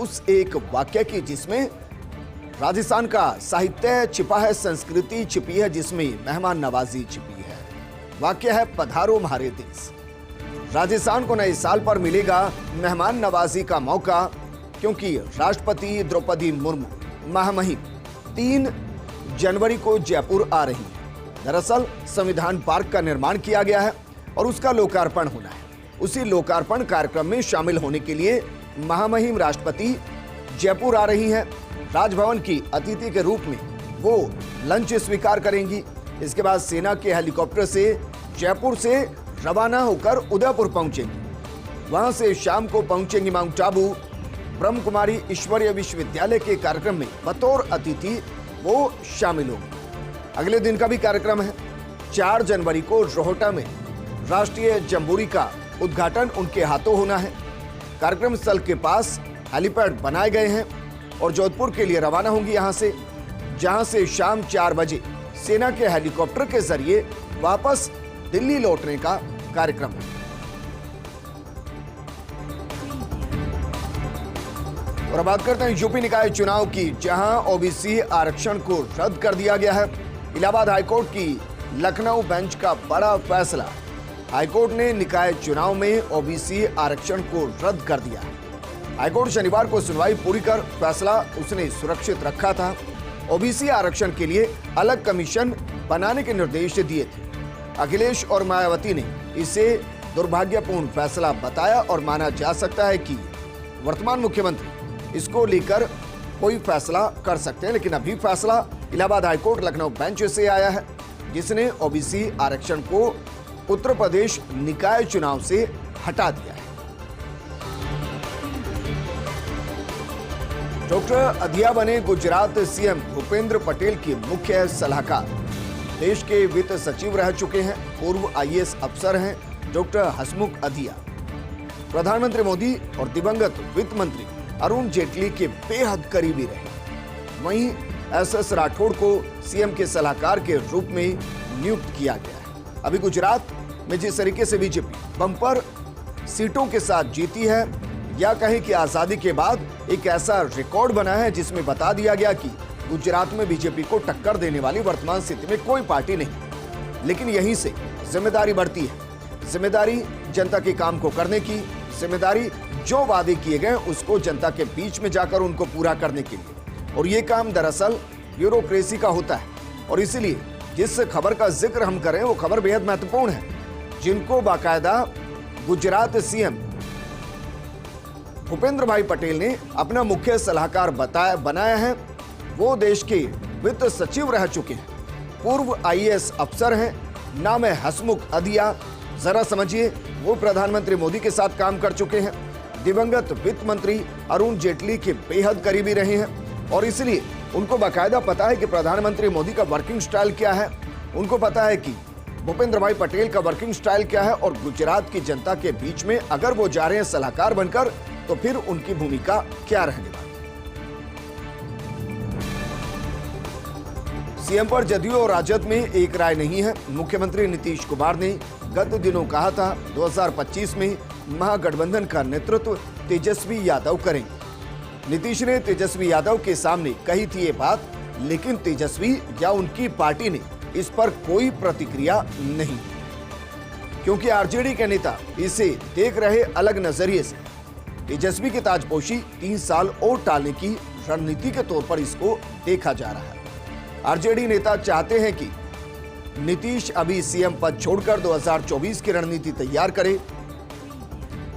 उस एक वाक्य की जिसमें राजस्थान का साहित्य छिपा है, संस्कृति छिपी है, जिसमें मेहमान नवाजी छिपी है। वाक्य है पधारो म्हारे देश। राजस्थान को नए साल पर मिलेगा मेहमान नवाजी का मौका, क्योंकि राष्ट्रपति द्रौपदी मुर्मू महामहिम 3 जनवरी को जयपुर आ रही हैं। दरअसल संविधान पार्क का निर्माण किया गया है और उसका लोकार्पण होना है। उसी लोकार्पण कार्यक्रम में शामिल होने के लिए महामहिम राष्ट्रपति जयपुर आ रही हैं। राजभवन की अतिथि के रूप में वो लंच स्वीकार करेंगी। इसके बाद सेना के हेलीकॉप्टर से जयपुर से रवाना होकर उदयपुर पहुंचेंगी। वहां से शाम को पहुंचेंगी माउंट आबू। ब्रह्म कुमारी ईश्वरीय विश्वविद्यालय के कार्यक्रम में बतौर अतिथि वो शामिल होंगी। अगले दिन का भी कार्यक्रम है। 4 जनवरी को रोहटा में राष्ट्रीय जम्बूरी का उद्घाटन उनके हाथों होना है। कार्यक्रम स्थल के पास हेलीपैड बनाए गए हैं और जोधपुर के लिए रवाना होंगी यहां से, जहां से शाम 4 बजे सेना के हेलीकॉप्टर के जरिए वापस दिल्ली लौटने का कार्यक्रम है। और बात करते हैं यूपी निकाय चुनाव की, जहां ओबीसी आरक्षण को रद्द कर दिया गया है। इलाहाबाद हाईकोर्ट की लखनऊ बेंच का बड़ा फैसला। हाईकोर्ट ने निकाय चुनाव में ओबीसी आरक्षण को रद्द कर दिया है। हाईकोर्ट शनिवार को सुनवाई पूरी कर फैसला उसने सुरक्षित रखा था। ओबीसी आरक्षण के लिए अलग कमीशन बनाने के निर्देश दिए थे। अखिलेश और मायावती ने इसे दुर्भाग्यपूर्ण फैसला बताया और माना जा सकता है कि वर्तमान मुख्यमंत्री इसको लेकर कोई फैसला कर सकते हैं, लेकिन अभी फैसला इलाहाबाद हाईकोर्ट लखनऊ बेंच से आया है, जिसने ओबीसी आरक्षण को उत्तर प्रदेश निकाय चुनाव से हटा दिया है। डॉक्टर अधिया बने गुजरात सीएम भूपेंद्र पटेल के मुख्य सलाहकार। देश के वित्त सचिव रह चुके हैं, पूर्व आईएएस अफसर हैं डॉक्टर हसमुख अधिया। प्रधानमंत्री मोदी और दिवंगत वित्त मंत्री अरुण जेटली के बेहद करीबी रहे। वहीं एसएस राठौड़ को सीएम के सलाहकार के रूप में नियुक्त किया गया है। अभी गुजरात में जिस तरीके से बीजेपी बम्पर सीटों के साथ जीती है, या कहें कि आजादी के बाद एक ऐसा रिकॉर्ड बना है जिसमें बता दिया गया कि गुजरात में बीजेपी को टक्कर देने वाली वर्तमान स्थिति में कोई पार्टी नहीं। लेकिन यहीं से जिम्मेदारी बढ़ती है। जिम्मेदारी जनता के काम को करने की, जिम्मेदारी जो वादे किए गए उसको जनता के बीच में जाकर उनको पूरा करने के लिए। और ये काम दरअसल ब्यूरोक्रेसी का होता है। और इसीलिए जिस खबर का जिक्र हम करें वो खबर बेहद महत्वपूर्ण है, जिनको बाकायदा गुजरात सीएम भूपेंद्र भाई पटेल ने अपना मुख्य सलाहकार बनाया है। वो देश के वित्त सचिव रह चुके हैं, पूर्व आईएएस अफसर हैं, नाम है हसमुख अधिया। जरा समझिए, वो प्रधानमंत्री मोदी के साथ काम कर चुके हैं, दिवंगत वित्त मंत्री अरुण जेटली के बेहद करीबी रहे हैं और इसलिए उनको बाकायदा पता है कि प्रधानमंत्री मोदी का वर्किंग स्टाइल क्या है। उनको पता है कि भूपेंद्र भाई पटेल का वर्किंग स्टाइल क्या है और गुजरात की जनता के बीच में अगर वो जा रहे हैं सलाहकार बनकर, तो फिर उनकी भूमिका क्या रहने वाली। सीएम पर जदयू और राजद में एक राय नहीं है। मुख्यमंत्री नीतीश कुमार ने गत दिनों कहा था 2025 में महागठबंधन का नेतृत्व तेजस्वी यादव करेंगे। नीतीश ने तेजस्वी यादव के सामने कही थी ये बात, लेकिन तेजस्वी या उनकी पार्टी ने इस पर कोई प्रतिक्रिया नहीं, क्योंकि आरजेडी के नेता इसे देख रहे अलग नजरिए से। तेजस्वी की ताजपोशी 3 साल और टालने की रणनीति के तौर पर इसको देखा जा रहा है। आरजेडी नेता चाहते हैं कि नीतीश अभी सीएम पद छोड़कर 2024 की रणनीति तैयार करे।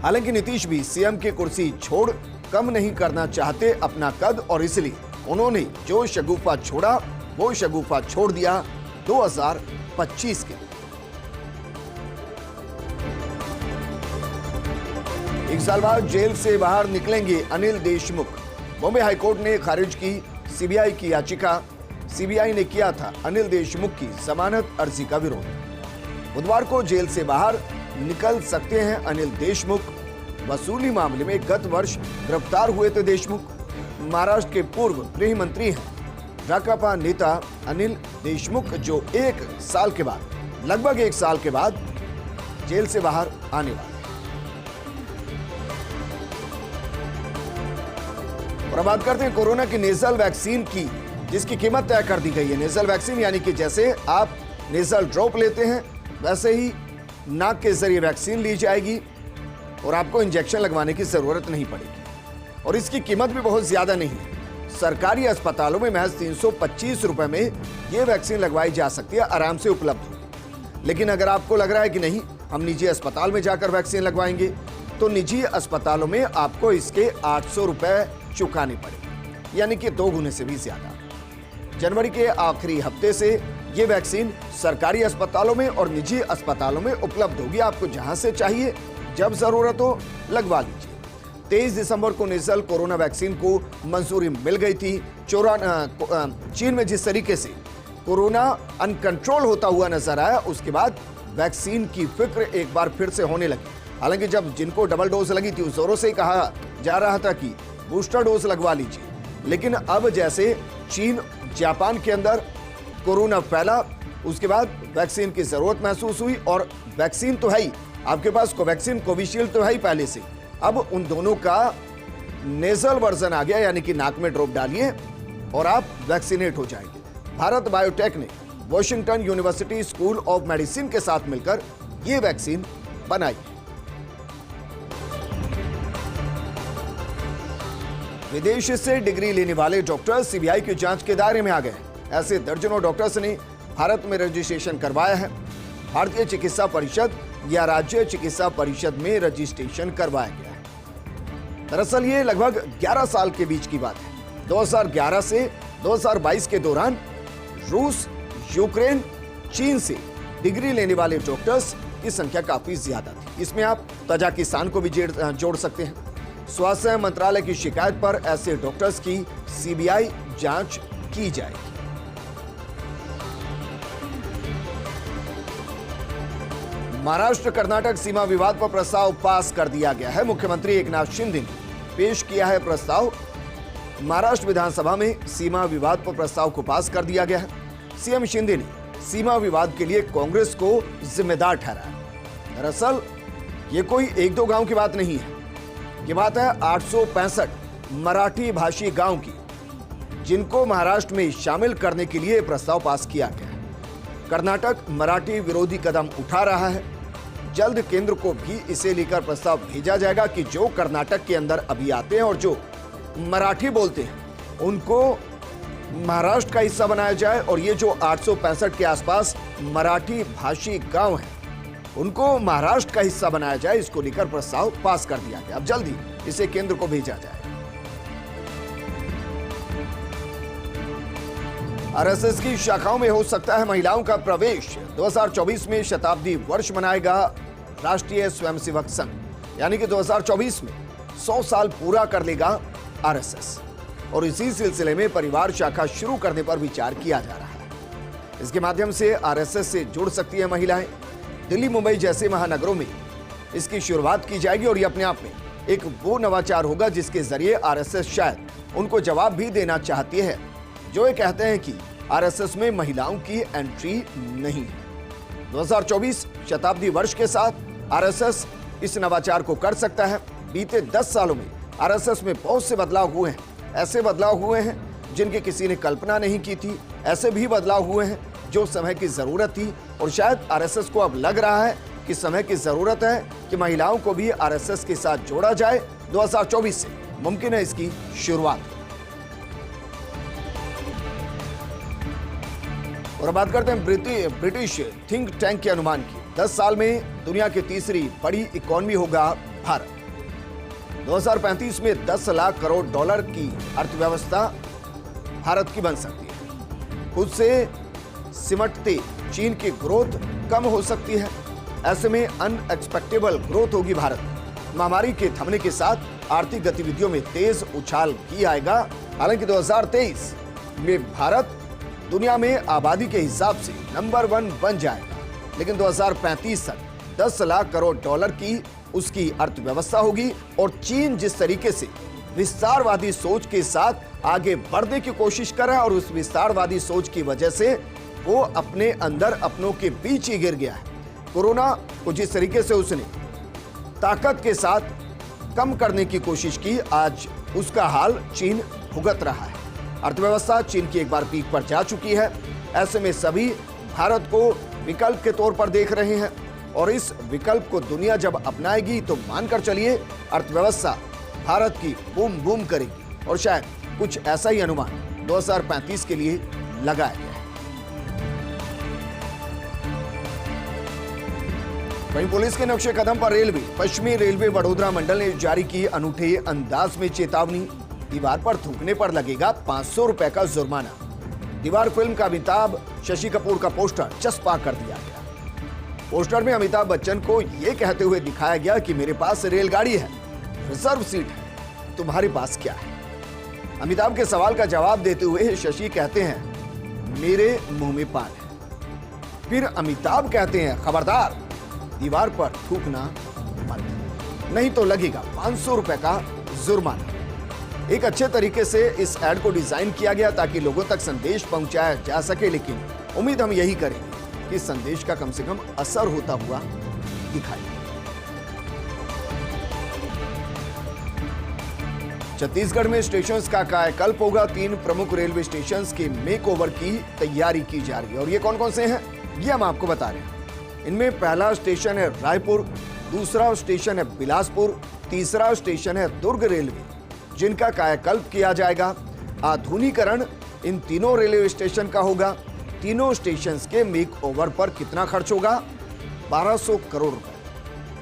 हालांकि नीतीश भी सीएम की कुर्सी छोड़ कम नहीं करना चाहते अपना कद, और इसलिए उन्होंने जो शगुफा छोड़ा वो शगुफा छोड़ दिया 2025 के। एक साल बाद जेल से बाहर निकलेंगे अनिल देशमुख। बॉम्बे हाईकोर्ट ने खारिज की सीबीआई की याचिका। सीबीआई ने किया था अनिल देशमुख की जमानत अर्जी का विरोध। बुधवार को जेल से बाहर निकल सकते हैं अनिल देशमुख। वसूली मामले में गत वर्ष गिरफ्तार हुए थे देशमुख। महाराष्ट्र के पूर्व गृह मंत्री हैं राकापा नेता अनिल देशमुख, जो लगभग एक साल के बाद जेल से बाहर आने वाले। और अब बात करते हैं कोरोना की नेजल वैक्सीन की, जिसकी कीमत तय कर दी गई है। नेजल वैक्सीन यानी कि जैसे आप नेजल ड्रॉप लेते हैं वैसे ही नाक के जरिए वैक्सीन ली जाएगी और आपको इंजेक्शन लगवाने की जरूरत नहीं पड़ेगी। और इसकी कीमत भी बहुत ज्यादा नहीं है। सरकारी अस्पतालों में महज 325 रुपए में यह वैक्सीन लगवाई जा सकती है, आराम से उपलब्ध होगी। लेकिन अगर आपको लग रहा है कि नहीं, हम निजी अस्पताल में जाकर वैक्सीन लगवाएंगे, तो निजी अस्पतालों में आपको इसके 800 रुपए चुकाने पड़ेंगे, यानी कि 2 गुने से भी ज्यादा। जनवरी के आखिरी हफ्ते से ये वैक्सीन सरकारी अस्पतालों में और निजी अस्पतालों में उपलब्ध होगी। आपको जहां से चाहिए, जब जरूरत हो, लगवा लीजिए। 23 दिसंबर को नेजल कोरोना वैक्सीन को मंजूरी मिल गई थी। चीन में जिस तरीके से कोरोना अनकंट्रोल होता हुआ नजर आया, उसके बाद वैक्सीन की फिक्र एक बार फिर से होने लगी। हालांकि जब जिनको डबल डोज लगी थी, उस जोरों से कहा जा रहा था कि बूस्टर डोज लगवा लीजिए, लेकिन अब जैसे चीन, जापान के अंदर कोरोना फैला, उसके बाद वैक्सीन की जरूरत महसूस हुई। और वैक्सीन तो है ही, आपके पास कोवैक्सीन, कोविशील्ड तो है ही पहले से। अब उन दोनों का नेजल वर्जन आ गया, यानी कि नाक में ड्रॉप डालिए और आप वैक्सीनेट हो जाएंगे। भारत बायोटेक ने Washington university school of medicine के साथ मिलकर यह वैक्सीन बनाई। विदेश से डिग्री लेने वाले डॉक्टर सीबीआई की जांच के दायरे में आ गए। ऐसे दर्जनों डॉक्टर्स ने भारत में रजिस्ट्रेशन करवाया है। भारतीय चिकित्सा परिषद या राज्य चिकित्सा परिषद में रजिस्ट्रेशन करवाया गया है। दरअसल ये लगभग 11 साल के बीच की बात है। 2011 से 2022 के दौरान रूस, यूक्रेन, चीन से डिग्री लेने वाले डॉक्टर्स की संख्या काफी ज्यादा थी। इसमें आप तजाकिस्तान को भी जोड़ सकते हैं। स्वास्थ्य मंत्रालय की शिकायत पर ऐसे डॉक्टर्स की सीबीआई जांच की जाएगी। महाराष्ट्र कर्नाटक सीमा विवाद पर प्रस्ताव पास कर दिया गया है। मुख्यमंत्री एकनाथ शिंदे ने पेश किया है प्रस्ताव। महाराष्ट्र विधानसभा में सीमा विवाद पर प्रस्ताव को पास कर दिया गया है। सीएम शिंदे ने सीमा विवाद के लिए कांग्रेस को जिम्मेदार ठहराया। दरअसल ये कोई 1-2 गांव की बात नहीं है, ये बात है 865 मराठी भाषी गांव की, जिनको महाराष्ट्र में शामिल करने के लिए प्रस्ताव पास किया गया है। कर्नाटक मराठी विरोधी कदम उठा रहा है। जल्द केंद्र को भी इसे लेकर प्रस्ताव भेजा जाएगा कि जो कर्नाटक के अंदर अभी आते हैं और जो मराठी बोलते हैं, उनको महाराष्ट्र का हिस्सा बनाया जाए, और ये जो 865 के आसपास मराठी भाषी गांव हैं, उनको महाराष्ट्र का हिस्सा बनाया जाए। इसको लेकर प्रस्ताव पास कर दिया गया। अब जल्दी इसे केंद्र को भेजा जाए। आरएसएस की शाखाओं में हो सकता है महिलाओं का प्रवेश। 2024 में शताब्दी वर्ष मनाएगा राष्ट्रीय स्वयंसेवक संघ, यानी कि 2024 में 100 साल पूरा कर लेगा आरएसएस, और इसी सिलसिले में परिवार शाखा शुरू करने पर विचार किया जा रहा है। इसके माध्यम से आरएसएस से जुड़ सकती है महिलाएं। दिल्ली, मुंबई जैसे महानगरों में इसकी शुरुआत की जाएगी, और ये अपने आप में एक वो नवाचार होगा जिसके जरिए आरएसएस शायद उनको जवाब भी देना चाहती है जो ये कहते हैं कि आरएसएस में महिलाओं की एंट्री नहीं है। 2024 शताब्दी वर्ष के साथ आरएसएस इस नवाचार को कर सकता है। बीते 10 सालों में आरएसएस में बहुत से बदलाव हुए हैं। ऐसे बदलाव हुए हैं जिनकी किसी ने कल्पना नहीं की थी। ऐसे भी बदलाव हुए हैं जो समय की जरूरत थी, और शायद आरएसएस को अब लग रहा है कि समय की जरूरत है कि महिलाओं को भी आरएसएस के साथ जोड़ा जाए। 2024 से मुमकिन है इसकी शुरुआत। और अब बात करते हैं ब्रिटिश थिंक टैंक के अनुमान की। 10 साल में दुनिया की तीसरी बड़ी इकोनॉमी होगा भारत। 2035 में 10 लाख करोड़ डॉलर की अर्थव्यवस्था भारत की बन सकती है। खुद से सिमटते चीन की ग्रोथ कम हो सकती है। ऐसे में अनएक्सपेक्टेबल ग्रोथ होगी भारत में। महामारी के थमने के साथ आर्थिक गतिविधियों में तेज उछाल भी आएगा। हालांकि 2023 में भारत दुनिया में आबादी के हिसाब से नंबर 1 बन जाएगा, लेकिन 2035 तक 10 लाख करोड़ डॉलर की उसकी अर्थव्यवस्था होगी। और चीन जिस तरीके से विस्तारवादी सोच के साथ आगे बढ़ने की कोशिश कर रहा है, और उस विस्तारवादी सोच की वजह से वो अपने अंदर अपनों के बीच ही गिर गया है। कोरोना को जिस तरीके से उसने ताकत के साथ कम करने की कोशिश की, आज उसका हाल चीन भुगत रहा है। अर्थव्यवस्था चीन की एक बार पीक पर जा चुकी है। ऐसे में सभी भारत को विकल्प के तौर पर देख रहे हैं और इस विकल्प को दुनिया जब अपनाएगी तो मानकर चलिए अर्थव्यवस्था भारत की बूम बूम करेगी और शायद कुछ ऐसा ही अनुमान 2035 के लिए लगाया गया है। वहीं पुलिस के नक्शे कदम पर रेलवे पश्चिमी रेलवे वडोदरा मंडल ने जारी की अनूठे अंदाज में चेतावनी। दीवार पर थूकने पर लगेगा 500 रुपए का जुर्माना। दीवार फिल्म का अमिताभ शशि कपूर का पोस्टर चस्पा कर दिया गया। पोस्टर में अमिताभ बच्चन को यह कहते हुए दिखाया गया कि मेरे पास रेलगाड़ी है, रिजर्व सीट है, तुम्हारे पास क्या है? अमिताभ के सवाल का जवाब देते हुए शशि कहते हैं मेरे मुंह में पान है। फिर अमिताभ कहते हैं खबरदार, दीवार पर थूकना मत, नहीं तो लगेगा 500 रुपए का जुर्माना। एक अच्छे तरीके से इस एड को डिजाइन किया गया ताकि लोगों तक संदेश पहुंचाया जा सके, लेकिन उम्मीद हम यही करेंगे कि संदेश का कम से कम असर होता हुआ दिखाई दे। छत्तीसगढ़ में स्टेशंस का कायाकल्प होगा। 3 प्रमुख रेलवे स्टेशंस के मेकओवर की तैयारी की जा रही है और ये कौन कौन से हैं ये हम आपको बता रहे हैं। इनमें पहला स्टेशन है रायपुर, दूसरा स्टेशन है बिलासपुर, तीसरा स्टेशन है दुर्ग रेलवे, जिनका कायाकल्प किया जाएगा। आधुनिकीकरण इन तीनों रेलवे स्टेशन का होगा। तीनों स्टेशन के मेकओवर पर कितना खर्च होगा? 1200 करोड़ रुपए,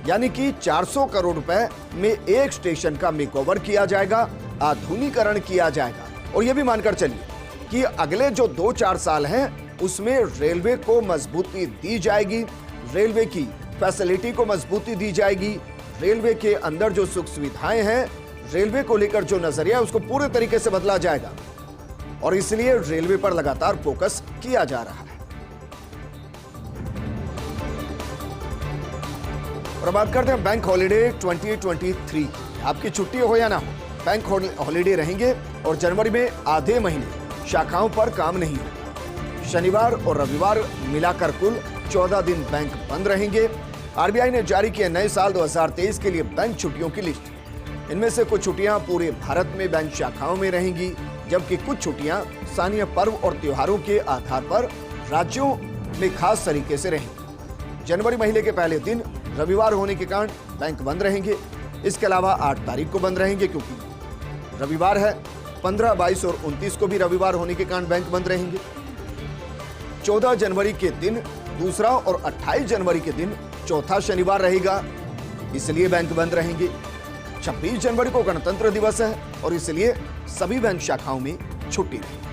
यानी कि 400 करोड़ रुपए में एक स्टेशन का मेकओवर किया जाएगा, आधुनिकीकरण किया जाएगा। और यह भी मानकर चलिए कि अगले जो 2-4 साल हैं उसमें रेलवे को मजबूती दी जाएगी, रेलवे की फैसिलिटी को मजबूती दी जाएगी, रेलवे के अंदर जो सुख सुविधाएं हैं, रेलवे को लेकर जो नजरिया है उसको पूरे तरीके से बदला जाएगा और इसलिए रेलवे पर लगातार फोकस किया जा रहा है। और बात करते हैं बैंक हॉलिडे 2023। आपकी छुट्टी हो या ना हो, बैंक हॉलिडे रहेंगे और जनवरी में आधे महीने शाखाओं पर काम नहीं होगा। शनिवार और रविवार मिलाकर कुल 14 दिन बैंक बंद रहेंगे। आरबीआई ने जारी किया नए साल 2023 के लिए बैंक छुट्टियों की लिस्ट। इनमें से कुछ छुट्टियां पूरे भारत में बैंक शाखाओं में रहेंगी, जबकि कुछ छुट्टियां स्थानीय पर्व और त्योहारों के आधार पर राज्यों में खास तरीके से रहेंगी। जनवरी महीने के पहले दिन रविवार होने के कारण बैंक बंद रहेंगे। इसके अलावा 8 तारीख को बंद रहेंगे क्योंकि रविवार है। 15, 22 और 29 को भी रविवार होने के कारण बैंक बंद रहेंगे। 14 जनवरी के दिन दूसरा और 28 जनवरी के दिन चौथा शनिवार रहेगा, इसलिए बैंक बंद रहेंगे। 26 जनवरी को गणतंत्र दिवस है और इसलिए सभी बैंक शाखाओं में छुट्टी रहेगी।